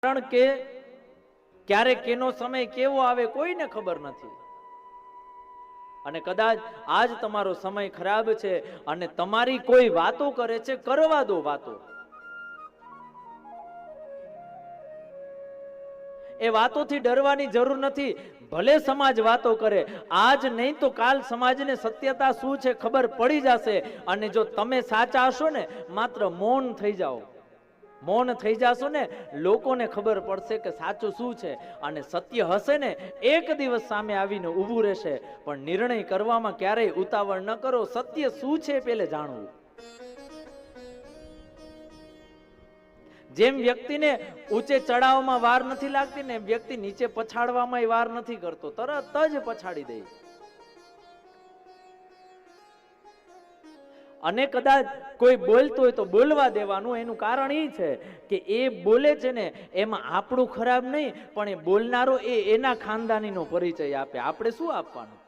કારણ કે ક્યારે કેનો સમય કેવો આવે કોઈને ખબર નથી, અને કદાચ આજ તમારો સમય ખરાબ છે અને તમારી કોઈ વાતો કરે છે, કરવા દો વાતો. એ વાતોથી ડરવાની જરૂર નથી. ભલે સમાજ વાતો કરે, આજ નહીં તો કાલ સમાજને સત્યતા શું છે ખબર પડી જશે. અને જો તમે સાચા હશો ને, માત્ર મૌન થઈ જાઓ, મૌન થઈ જાશો ને, લોકોને ખબર પડશે કે સાચું શું છે. અને સત્ય હશે ને, એક દિવસ સામે આવીને ઊભું રહેશે. પણ નિર્ણય કરવામાં ક્યારેય ઉતાવળ ન કરો. સત્ય શું છે પેલે જાણવું. જેમ વ્યક્તિને ઊંચે ચડાવવામાં વાર નથી લાગતી ને, વ્યક્તિ નીચે પછાડવામાં વાર નથી કરતો, તરત જ પછાડી દે. અને કદાચ કોઈ બોલતો હોય તો બોલવા દેવાનું. એનું કારણ એ છે કે એ બોલે છે ને, એમાં આપણું ખરાબ નહીં, પણ એ બોલનારો એના ખાનદાનીનો પરિચય આપે. આપણે શું આપવાનું?